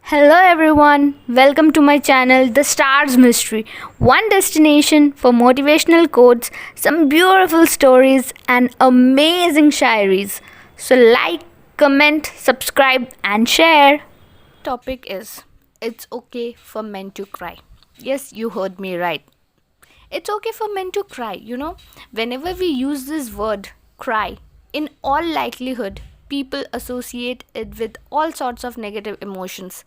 Hello everyone, welcome to my channel The Stars Mystery. One destination for motivational quotes, some beautiful stories and amazing shairis. So like, comment, subscribe and share. Topic is it's okay for men to cry. Yes, you heard me right. It's okay for men to cry, Whenever we use this word cry, in all likelihood, people associate it with all sorts of negative emotions.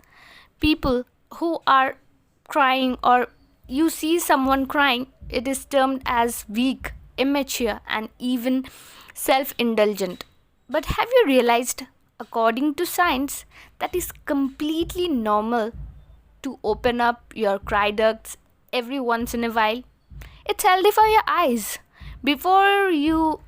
People who are crying, or you see someone crying, it is termed as weak, immature, and even self indulgent. But have you realized, according to science, that is completely normal to open up your cry ducts every once in a while? It's healthy for your eyes. Before you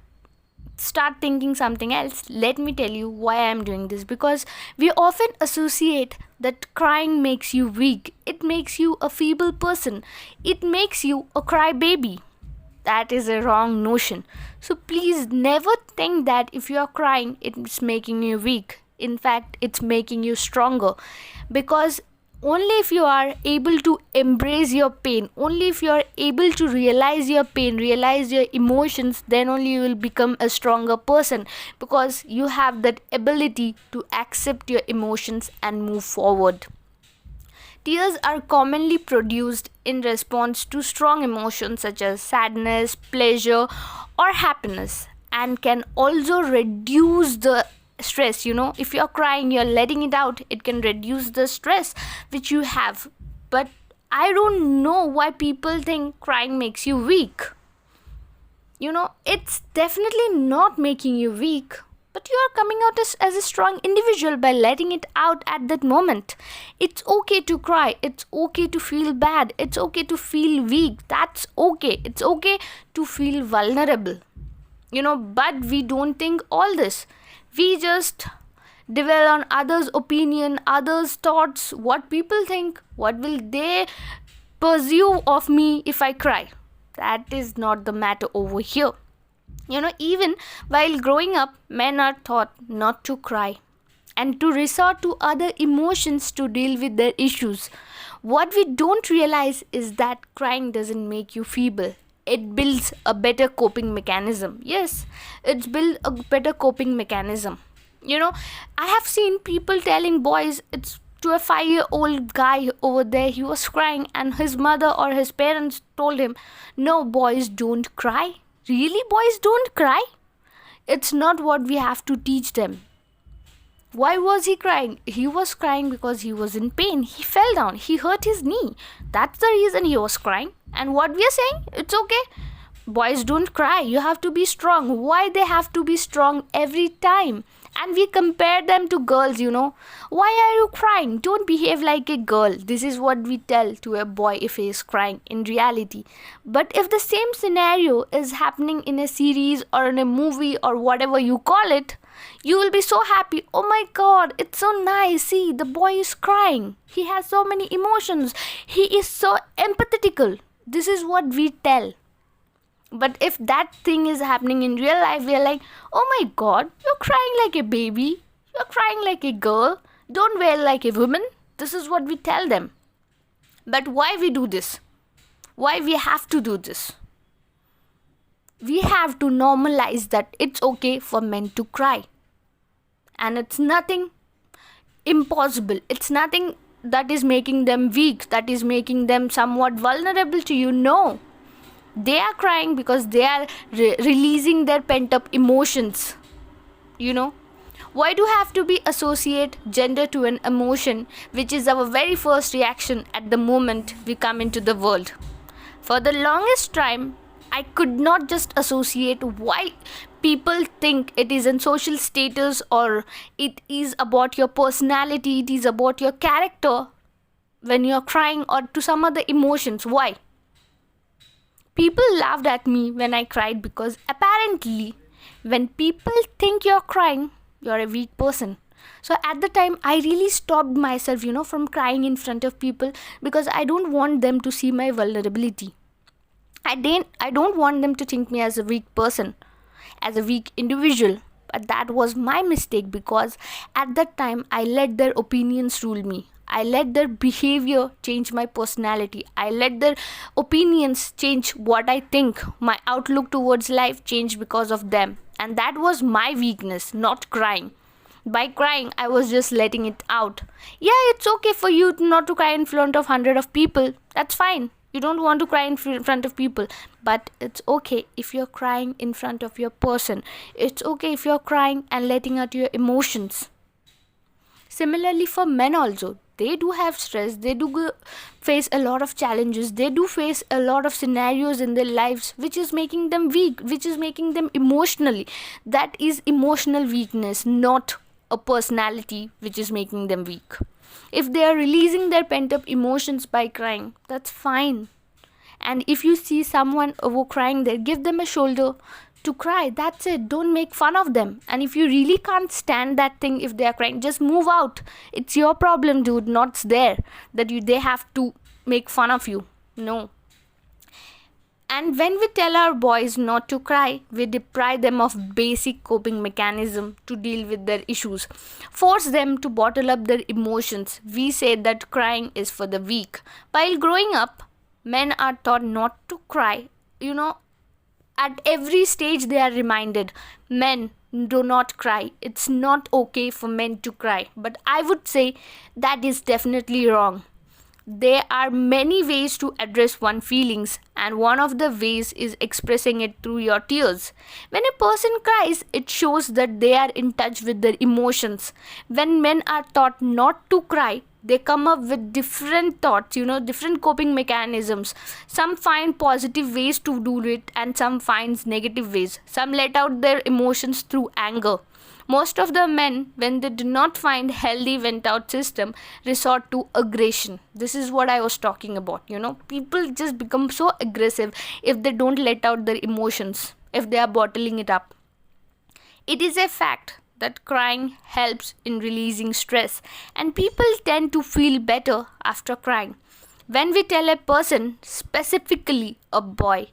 start thinking something else, let me tell you why I'm doing this. Because we often associate that crying makes you weak, it makes you a feeble person, it makes you a crybaby. That is a wrong notion. So please never think that if you are crying, it's making you weak. In fact, it's making you stronger. Because only if you are able to embrace your pain, only if you are able to realize your pain, realize your emotions, then only you will become a stronger person, because you have that ability to accept your emotions and move forward. Tears are commonly produced in response to strong emotions such as sadness, pleasure, or happiness, and can also reduce the stress. If you're crying, you're letting it out, it can reduce the stress which you have. But I don't know why people think crying makes you weak. It's definitely not making you weak, but you are coming out as a strong individual by letting it out at that moment. It's okay to cry, it's okay to feel bad, it's okay to feel weak. That's okay. It's okay to feel vulnerable. But we don't think all this. We just dwell on others' opinion, others' thoughts, what people think, what will they pursue of me if I cry. That is not the matter over here. Even while growing up, men are taught not to cry and to resort to other emotions to deal with their issues. What we don't realize is that crying doesn't make you feeble. It builds a better coping mechanism. Yes, it's built a better coping mechanism. I have seen people telling boys, it's to a 5-year-old guy over there, he was crying, and his mother or his parents told him, no, boys don't cry. Really, boys don't cry? It's not what we have to teach them. Why was he crying? He was crying because he was in pain. He fell down. He hurt his knee. That's the reason he was crying. And what we are saying, it's okay. Boys don't cry. You have to be strong. Why they have to be strong every time? And we compare them to girls. Why are you crying? Don't behave like a girl. This is what we tell to a boy if he is crying in reality. But if the same scenario is happening in a series or in a movie or whatever you call it, you will be so happy. Oh my god, it's so nice. See, the boy is crying. He has so many emotions. He is so empathetical. This is what we tell. But if that thing is happening in real life, we are like, oh my god, you're crying like a baby. You're crying like a girl. Don't wail like a woman. This is what we tell them. But why we do this? Why we have to do this? We have to normalize that it's okay for men to cry. And it's nothing impossible. It's nothing that is making them weak, that is making them somewhat vulnerable to you. No. They are crying because they are releasing their pent up emotions. Why do you have to be associate gender to an emotion, which is our very first reaction at the moment we come into the world? For the longest time, I could not just associate why people think it is in social status, or it is about your personality, it is about your character when you're crying, or to some other emotions. Why? People laughed at me when I cried because apparently when people think you're crying, you're a weak person. So at the time, I really stopped myself, from crying in front of people, because I don't want them to see my vulnerability. I don't want them to think me as a weak person, as a weak individual. But that was my mistake, because at that time I let their opinions rule me. I let their behavior change my personality. I let their opinions change what I think. My outlook towards life changed because of them. And that was my weakness, not crying. By crying, I was just letting it out. Yeah, it's okay for you not to cry in front of hundred of people. That's fine. You don't want to cry in front of people, but it's okay if you're crying in front of your person. It's okay if you're crying and letting out your emotions. Similarly, for men also, they do have stress, they do face a lot of challenges, they do face a lot of scenarios in their lives which is making them weak, which is making them emotionally. That is emotional weakness, not a personality which is making them weak. If they are releasing their pent up emotions by crying, that's fine. And if you see someone over crying there, give them a shoulder to cry. That's it. Don't make fun of them. And if you really can't stand that thing, if they are crying, just move out. It's your problem, dude, not there that they have to make fun of you. No. And when we tell our boys not to cry, we deprive them of basic coping mechanism to deal with their issues. Force them to bottle up their emotions. We say that crying is for the weak. While growing up, men are taught not to cry. At every stage they are reminded, men, do not cry. It's not okay for men to cry. But I would say that is definitely wrong. There are many ways to address one's feelings, and one of the ways is expressing it through your tears. When a person cries, it shows that they are in touch with their emotions. When men are taught not to cry, they come up with different thoughts, different coping mechanisms. Some find positive ways to do it, and some finds negative ways. Some let out their emotions through anger. Most of the men, when they do not find healthy vent out system, resort to aggression. This is what I was talking about. People just become so aggressive if they don't let out their emotions, if they are bottling it up. It is a fact that crying helps in releasing stress, and people tend to feel better after crying. When we tell a person, specifically a boy,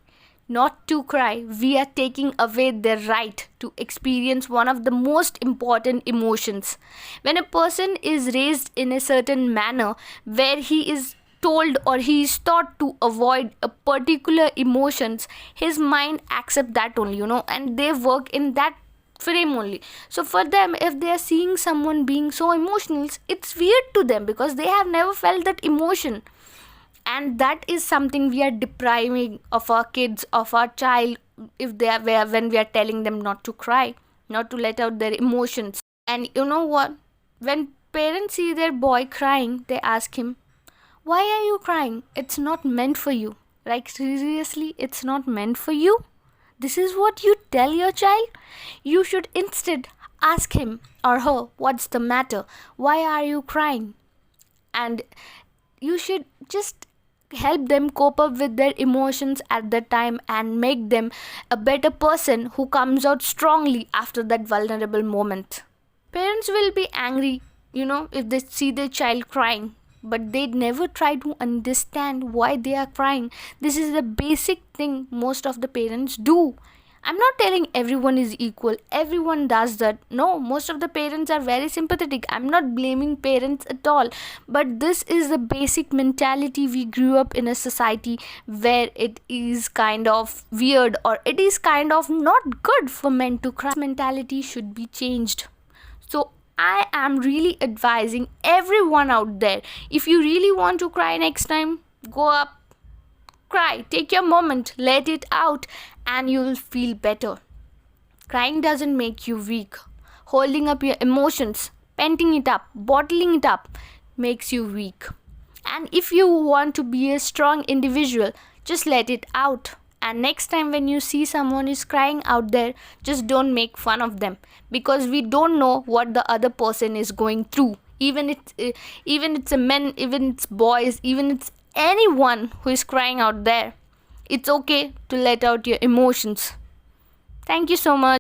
not to cry, we are taking away their right to experience one of the most important emotions. When a person is raised in a certain manner where he is told or he is taught to avoid a particular emotions, his mind accepts that only, and they work in that frame only. So for them, if they are seeing someone being so emotional, it's weird to them because they have never felt that emotion. And that is something we are depriving of our kids, of our child, if they are when we are telling them not to cry, not to let out their emotions. And you know what? When parents see their boy crying, they ask him, "Why are you crying? It's not meant for you." Like, seriously, it's not meant for you? This is what you tell your child? You should instead ask him or her, "What's the matter? Why are you crying?" And you should just help them cope up with their emotions at that time and make them a better person who comes out strongly after that vulnerable moment. Parents will be angry, if they see their child crying, but they never try to understand why they are crying. This is the basic thing most of the parents do. I'm not telling everyone is equal. Everyone does that. No, most of the parents are very sympathetic. I'm not blaming parents at all. But this is the basic mentality we grew up in a society where it is kind of weird or it is kind of not good for men to cry. This mentality should be changed. So I am really advising everyone out there, if you really want to cry next time, go up, cry, take your moment, let it out, and you will feel better. Crying doesn't make you weak. Holding up your emotions, penting it up, bottling it up makes you weak. And if you want to be a strong individual, just let it out. And next time when you see someone is crying out there, just don't make fun of them, because we don't know what the other person is going through. Even it's a men, even it's boys, even it's anyone who is crying out there. It's okay to let out your emotions. Thank you so much.